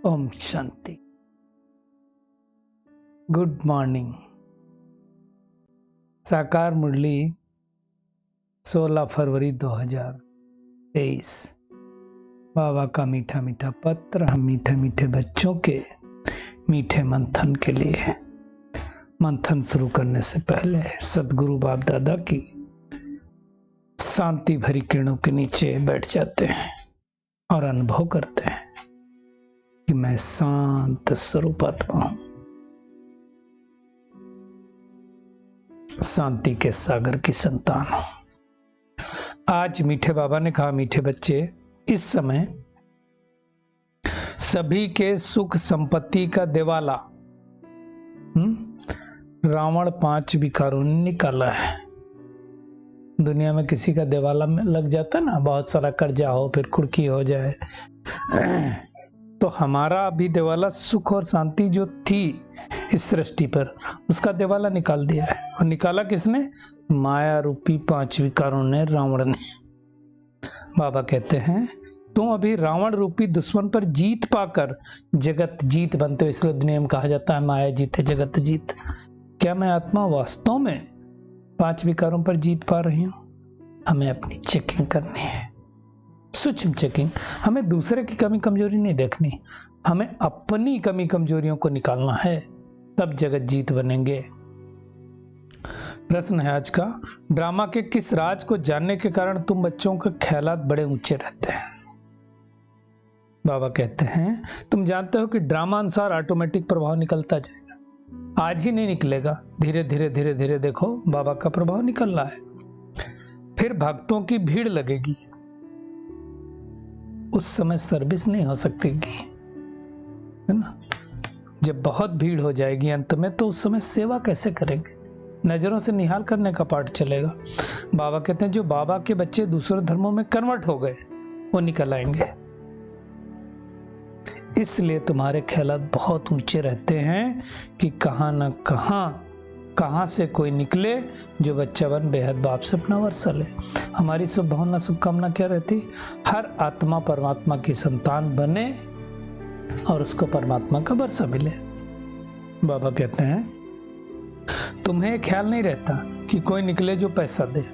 Om Shanti. Good morning. साकार मुरली 16 फरवरी 2023। बाबा का मीठा मीठा पत्र हम मीठे मीठे बच्चों के मीठे मंथन के लिए। मंथन शुरू करने से पहले सदगुरु बाप दादा की शांति भरी किरणों के नीचे बैठ जाते हैं और अनुभव करते हैं कि मैं शांत स्वरूप आत्मा हूं, शांति के सागर की संतान हूं। आज मीठे बाबा ने कहा, मीठे बच्चे, इस समय सभी के सुख संपत्ति का देवाला रावण 5 विकारों ने निकाला है। दुनिया में किसी का देवाला में लग जाता ना, बहुत सारा कर्जा हो, फिर कुर्की हो जाए, तो हमारा अभी देवाला सुख और शांति जो थी इस सृष्टि पर, उसका देवाला निकाल दिया है। और निकाला किसने? माया रूपी 5 विकारों ने, रावण ने। बाबा कहते हैं तुम अभी रावण रूपी दुश्मन पर जीत पाकर जगत जीत बनते हो। इसलिए दुनिया में कहा जाता है माया जीते जगत जीत। क्या मैं आत्मा वास्तव में 5 विकारों पर जीत पा रही हूं? हमें अपनी चेकिंग करनी है, सूक्ष्म चेकिंग। हमें दूसरे की कमी कमजोरी नहीं देखनी, हमें अपनी कमी कमजोरियों को निकालना है, तब जगत जीत बनेंगे। प्रश्न है आज का, ड्रामा के किस राज को जानने के कारण तुम बच्चों के ख्यालात बड़े ऊंचे रहते हैं? बाबा कहते हैं तुम जानते हो कि ड्रामा अनुसार ऑटोमेटिक प्रभाव निकलता जाएगा। आज ही नहीं निकलेगा, धीरे धीरे धीरे धीरे देखो बाबा का प्रभाव निकल रहा है। फिर भक्तों की भीड़ लगेगी, उस समय सर्विस नहीं हो सकेगी, है ना। जब बहुत भीड़ हो जाएगी अंत में, तो उस समय सेवा कैसे करेंगे? नजरों से निहाल करने का पाठ चलेगा। बाबा कहते हैं जो बाबा के बच्चे दूसरे धर्मों में कन्वर्ट हो गए वो निकल आएंगे। इसलिए तुम्हारे ख्यालात बहुत ऊंचे रहते हैं कि कहां न कहां से कोई निकले जो बच्चा बन बेहद बाप से अपना वर्षा ले। हमारी शुभभावना शुभकामना क्या रहती? हर आत्मा परमात्मा की संतान बने और उसको परमात्मा का वर्षा मिले। बाबा कहते हैं तुम्हें ख्याल नहीं रहता कि कोई निकले जो पैसा दे,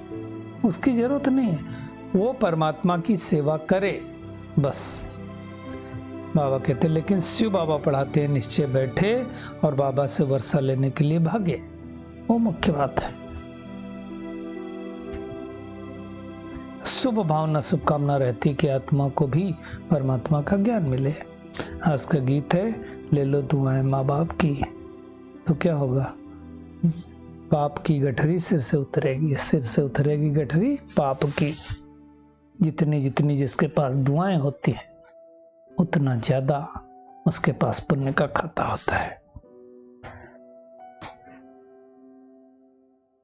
उसकी जरूरत नहीं है, वो परमात्मा की सेवा करे बस। बाबा कहते लेकिन शिव बाबा पढ़ाते हैं निश्चय बैठे और बाबा से वर्षा लेने के लिए भागे, वो मुख्य बात है। शुभ भावना शुभकामना रहती कि आत्मा को भी परमात्मा का ज्ञान मिले। आज का गीत है, ले लो दुआएं माँ बाप की, तो क्या होगा? पाप की गठरी सिर से उतरेगी, सिर से उतरेगी गठरी पाप की। जितनी जितनी जिसके पास दुआएं होती है उतना ज्यादा उसके पास पुण्य का खाता होता है।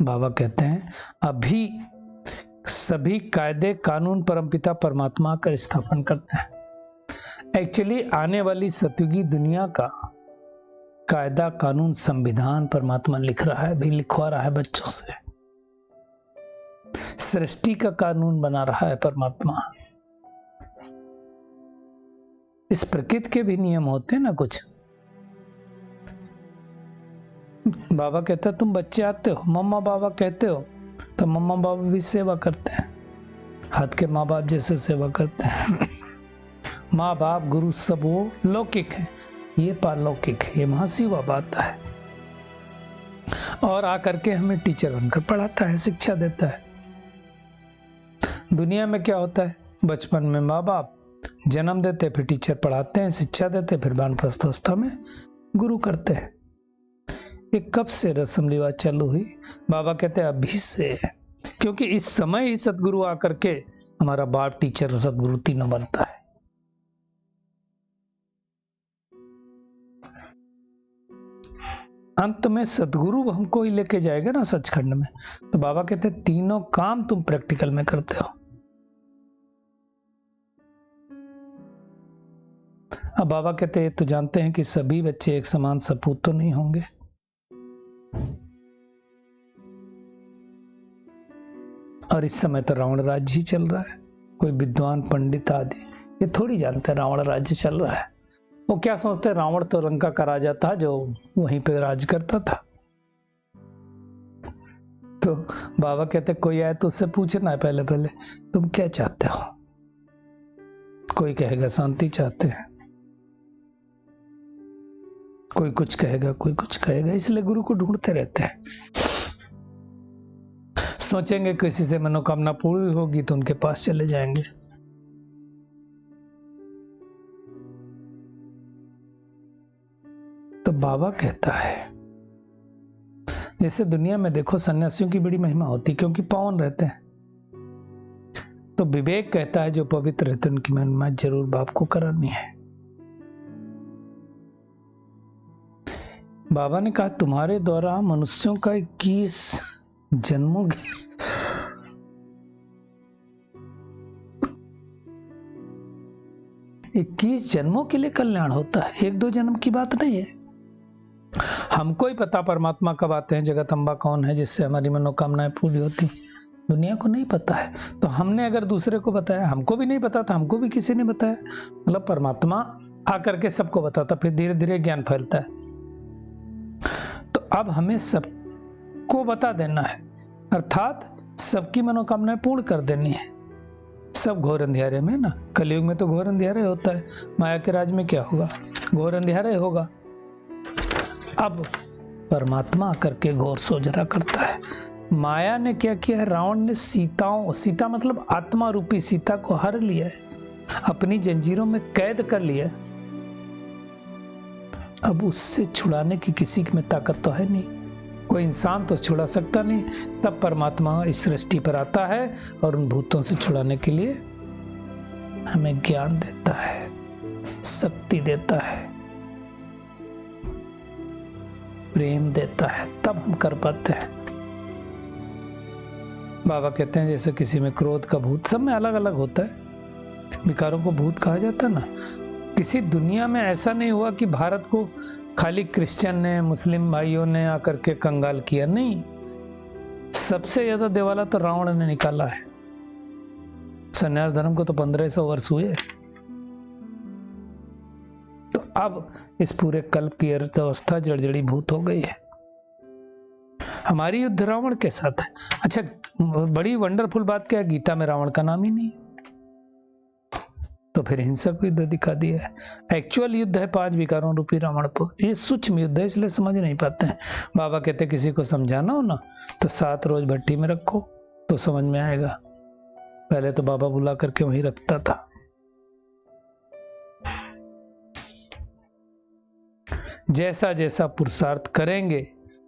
बाबा कहते हैं अभी सभी कायदे कानून परमपिता परमात्मा का स्थापन करते हैं। एक्चुअली आने वाली सतयुगी दुनिया का कायदा कानून संविधान परमात्मा लिख रहा है, भी लिखवा रहा है बच्चों से। सृष्टि का कानून बना रहा है परमात्मा। इस प्रकृति के भी नियम होते हैं ना कुछ। बाबा कहता है तुम बच्चे आते हो, मम्मा बाबा कहते हो, तो मम्मा बाबा भी सेवा करते हैं, हाथ के माँ बाप जैसे सेवा करते हैं। माँ बाप गुरु सब वो लौकिक है, ये पारलौकिक है, ये महाशिवा बात है। और आकर के हमें टीचर बनकर पढ़ाता है, शिक्षा देता है। दुनिया में क्या होता है? बचपन में माँ बाप जन्म देते, फिर टीचर पढ़ाते हैं, शिक्षा देते, फिर वानप्रस्थावस्था में गुरु करते हैं। ये कब से रस्म रिवाज चालू हुई? बाबा कहते हैं अभी से, क्योंकि इस समय ही सदगुरु आकर के हमारा बाप टीचर सदगुरु तीनों बनता है। अंत में सदगुरु हमको ही लेके जाएगा ना सचखंड में। तो बाबा कहते हैं तीनों काम तुम प्रैक्टिकल में करते हो। अब बाबा कहते हैं तो जानते हैं कि सभी बच्चे एक समान सपूत तो नहीं होंगे। और इस समय तो रावण राज्य ही चल रहा है। कोई विद्वान पंडित आदि ये थोड़ी जानते हैं रावण राज्य चल रहा है। वो क्या सोचते, रावण तो लंका का राजा था जो वहीं पे राज करता था। तो बाबा कहते कोई आए तो उससे पूछना है पहले पहले तुम क्या चाहते हो। कोई कहेगा शांति चाहते हैं, कोई कुछ कहेगा, कोई कुछ कहेगा, इसलिए गुरु को ढूंढते रहते हैं। सोचेंगे किसी से मनोकामना पूरी होगी तो उनके पास चले जाएंगे। तो बाबा कहता है जैसे दुनिया में देखो सन्यासियों की बड़ी महिमा होती क्योंकि पावन रहते हैं। तो विवेक कहता है जो पवित्र रहते हैं उनकी महिमा जरूर बाप को करानी है। बाबा ने कहा तुम्हारे द्वारा मनुष्यों का 21 जन्मों की 21 जन्मों के लिए कल्याण होता है, 1-2 जन्म की बात नहीं है। हमको ही पता परमात्मा कब आते हैं, जगत अम्बा कौन है जिससे हमारी मनोकामनाएं पूरी होती, दुनिया को नहीं पता है। तो हमने अगर दूसरे को बताया, हमको भी नहीं पता था, हमको भी किसी ने बताया, मतलब परमात्मा आकर के सबको बताता, फिर धीरे धीरे ज्ञान फैलता है। तो अब हमें सबको बता देना है, अर्थात सबकी मनोकामनाएं पूर्ण कर देनी है। सब घोर अंधियारे में ना, कलयुग में तो घोर अंधियारे होता है, माया के राज में क्या होगा, घोर अंधियारे होगा। अब परमात्मा करके घोर सोजरा करता है। माया ने क्या किया है, रावण ने सीता मतलब आत्मा रूपी सीता को हर लिया है, अपनी जंजीरों में कैद कर लिया। अब उससे छुड़ाने की किसी में ताकत तो है नहीं, कोई इंसान तो छुड़ा सकता नहीं। तब परमात्मा इस सृष्टि पर आता है और उन भूतों से छुड़ाने के लिए हमें ज्ञान देता है, शक्ति देता है, प्रेम देता है, तब हम कर पाते हैं। बाबा कहते हैं जैसे किसी में क्रोध का भूत, सब में अलग अलग होता है, विकारों को भूत कहा जाता है ना। किसी दुनिया में ऐसा नहीं हुआ कि भारत को खाली क्रिश्चियन ने, मुस्लिम भाइयों ने आकर के कंगाल किया, नहीं। सबसे ज्यादा दिवाला तो रावण ने निकाला है। सन्यास धर्म को तो 1500 वर्ष हुए। तो अब इस पूरे कल्प की अर्थव्यवस्था जड़जड़ी भूत हो गई है। हमारी युद्ध रावण के साथ है। अच्छा, बड़ी वंडरफुल बात क्या है, गीता में रावण का नाम ही नहीं है। तो फिर हिंसक युद्ध दिखा दिया है। एक्चुअल युद्ध है 5 विकारों रूपी रावण पर। ये सूक्ष्म युद्ध है, इसलिए समझ नहीं पाते हैं। बाबा कहते किसी को समझाना हो ना तो 7 रोज भट्टी में रखो तो समझ में आएगा। पहले तो बाबा बुला करके वहीं रखता था। जैसा जैसा पुरुषार्थ करेंगे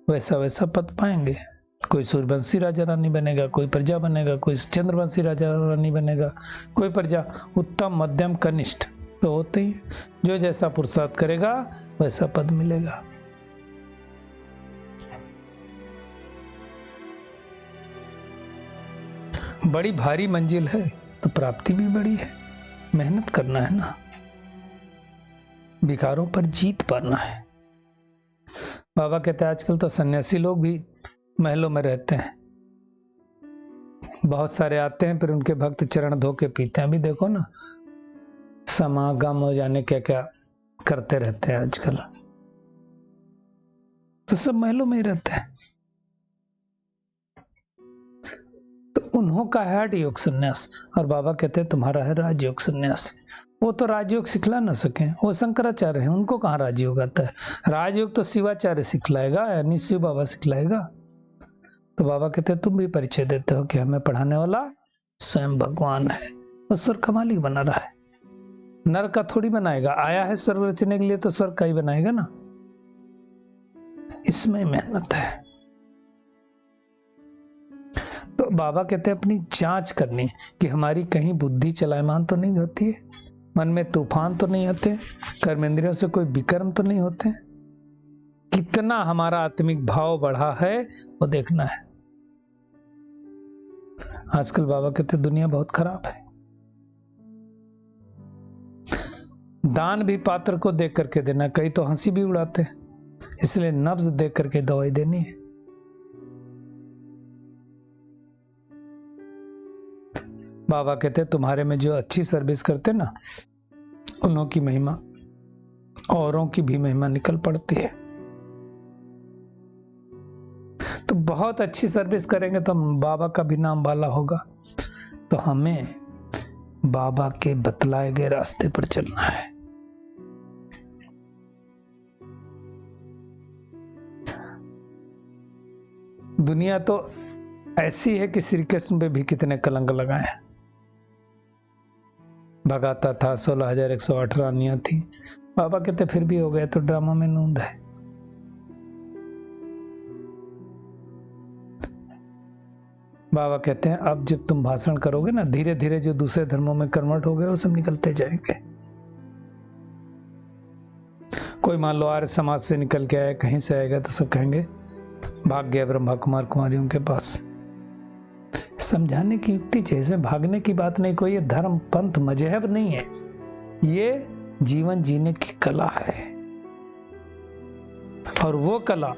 वैसा वैसा पद पाएंगे। कोई सूर्यवंशी राजा रानी बनेगा, कोई प्रजा बनेगा, कोई चंद्रवंशी राजा रानी बनेगा, कोई प्रजा उत्तम, मध्यम, कनिष्ठ तो होते ही। जो जैसा पुरुषार्थ करेगा वैसा पद मिलेगा। बड़ी भारी मंजिल है तो प्राप्ति भी बड़ी है। मेहनत करना है ना, विकारों पर जीत पाना है। बाबा कहते हैं आजकल तो सन्यासी लोग भी महलों में रहते हैं, बहुत सारे आते हैं, फिर उनके भक्त चरण धो के पीते हैं। अभी देखो ना, समागम हो जाने क्या क्या करते रहते हैं आजकल, तो सब महलों में ही रहते हैं। तो उन्हों का है हठ योग संन्यास, और बाबा कहते हैं तुम्हारा है राजयोग संन्यास। वो तो राजयोग सिखला ना सके, वो शंकराचार्य हैं, उनको कहाँ राजयोग आता है। राजयोग तो शिवाचार्य सिखलाएगा, यानी शिव बाबा सिखलाएगा। तो बाबा कहते हैं तुम भी परिचय देते हो कि हमें पढ़ाने वाला स्वयं भगवान है। वो स्वर्ग का मालिक बना रहा है, नर का थोड़ी बनाएगा। आया है स्वर्ग रचने के लिए तो स्वर्ग का ही बनाएगा ना। इसमें मेहनत है। तो बाबा कहते हैं अपनी जांच करनी कि हमारी कहीं बुद्धि चलायमान तो नहीं होती है, मन में तूफान तो नहीं आते, कर्मेंद्रियों से कोई विकर्म तो नहीं होते, कितना हमारा आत्मिक भाव बढ़ा है वो देखना है। आजकल बाबा कहते दुनिया बहुत खराब है। दान भी पात्र को देख करके देना, कई तो हंसी भी उड़ाते हैं, इसलिए नब्ज देख करके दवाई देनी है। बाबा कहते तुम्हारे में जो अच्छी सर्विस करते ना, उन्हों की महिमा औरों की भी महिमा निकल पड़ती है। तो बहुत अच्छी सर्विस करेंगे तो बाबा का भी नाम बाला होगा। तो हमें बाबा के बतलाए गए रास्ते पर चलना है। दुनिया तो ऐसी है कि श्री कृष्ण पे भी कितने कलंक लगाए। भगाता था 16,108 रानियां थी, बाबा कहते फिर भी हो गया तो ड्रामा में नूंद है। बाबा कहते हैं अब जब तुम भाषण करोगे ना, धीरे धीरे जो दूसरे धर्मों में कन्वर्ट हो गए वो सब निकलते जाएंगे। कोई मान लो आर्य समाज से निकल के आया, कहीं से आएगा तो सब कहेंगे भाग गया ब्रह्मा कुमार कुमारियों के पास। समझाने की युक्ति जैसे भागने की बात नहीं, कोई ये धर्म पंथ मजहब नहीं है, ये जीवन जीने की कला है। और वो कला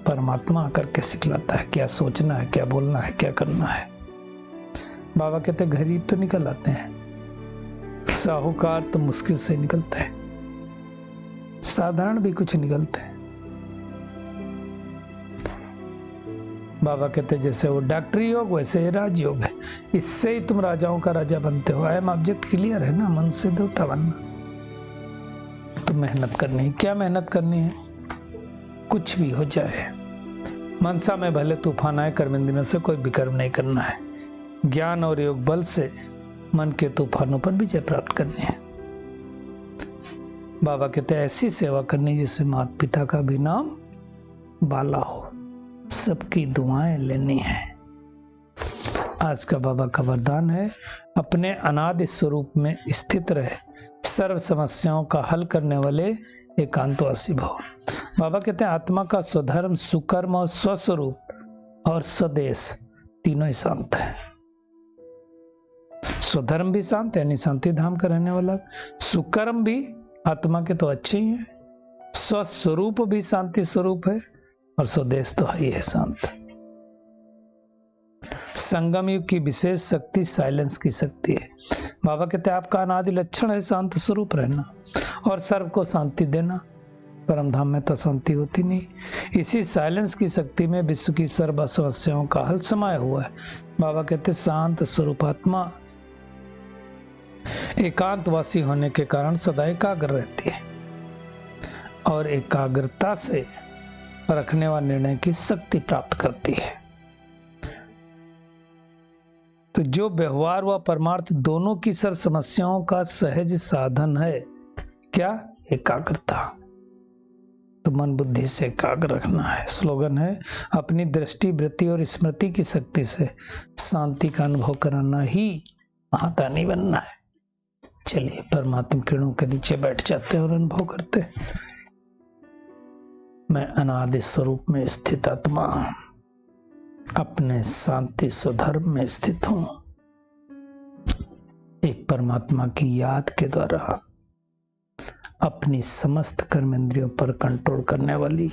परमात्मा आकर के सिखलाता है, क्या सोचना है, क्या बोलना है, क्या करना है। बाबा कहते गरीब तो निकल आते हैं, साहूकार तो मुश्किल से निकलते हैं, साधारण भी कुछ निकलते हैं। बाबा कहते जैसे वो डॉक्टरी योग वैसे राजयोग है, इससे ही तुम राजाओं का राजा बनते हो। एम ऑब्जेक्ट क्लियर है ना, मन से देवता बनना। तो मेहनत करनी है। क्या मेहनत करनी है? कुछ भी हो जाए, मनसा में भले तूफान आए, कर्मेंद्रियों से कोई विकर्म नहीं करना है। ज्ञान और योग बल से मन के तूफानों पर विजय प्राप्त करनी है। बाबा कहते हैं ऐसी सेवा करनी जिससे माता पिता का भी नाम बाला हो, सबकी दुआएं लेनी है। आज का बाबा का वरदान है अपने अनादि स्वरूप में स्थित रहे, सर्व समस्याओं का हल करने वाले एकांतवासी भव। बाबा कहते हैं आत्मा का स्वधर्म, सुकर्म और स्वस्वरूप और स्वदेश तीनों ही शांत है। स्वधर्म भी शांत यानी शांति धाम का रहने वाला, सुकर्म भी आत्मा के तो अच्छे ही है, स्वस्वरूप भी शांति स्वरूप है और स्वदेश तो ही है शांत। संगम युग की विशेष शक्ति साइलेंस की शक्ति है। बाबा कहते हैं आपका अनादि लक्षण है शांत स्वरूप रहना और सर्व को शांति देना। परम धाम में तो शांति होती नहीं। इसी साइलेंस की शक्ति में विश्व की सर्व समस्याओं का हल समाया हुआ है। बाबा कहते शांत स्वरूप आत्मा एकांतवासी होने के कारण सदा एकाग्र रहती है और एकाग्रता से रखने व निर्णय की शक्ति प्राप्त करती है। तो जो व्यवहार व परमार्थ दोनों की सर्व समस्याओं का सहज साधन है, क्या? एकाग्रता। तो मन बुद्धि से एकाग्र रखना है। स्लोगन है अपनी दृष्टि, वृत्ति और स्मृति की शक्ति से शांति का अनुभव कराना ही महादानी बनना है। चलिए परमात्मा किरणों के नीचे बैठ जाते हैं और अनुभव करते हैं। मैं अनादि स्वरूप में स्थित आत्मा अपने शांति स्वधर्म में स्थित हूं। एक परमात्मा की याद के द्वारा अपनी समस्त कर्मेंद्रियों पर कंट्रोल करने वाली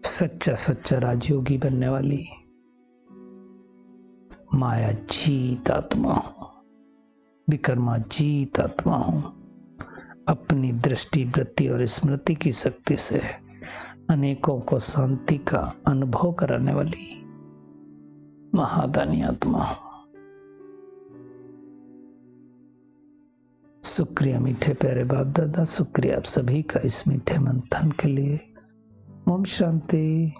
सच्चा सच्चा राजयोगी बनने वाली माया जीत आत्मा हूं, विकर्मा जीत आत्मा हूं। अपनी दृष्टि, वृत्ति और स्मृति की शक्ति से अनेकों को शांति का अनुभव कराने वाली महादानी आत्मा हूं। शुक्रिया मीठे प्यारे बाप दादा, शुक्रिया आप सभी का इस मीठे मंथन के लिए। ओम शांति।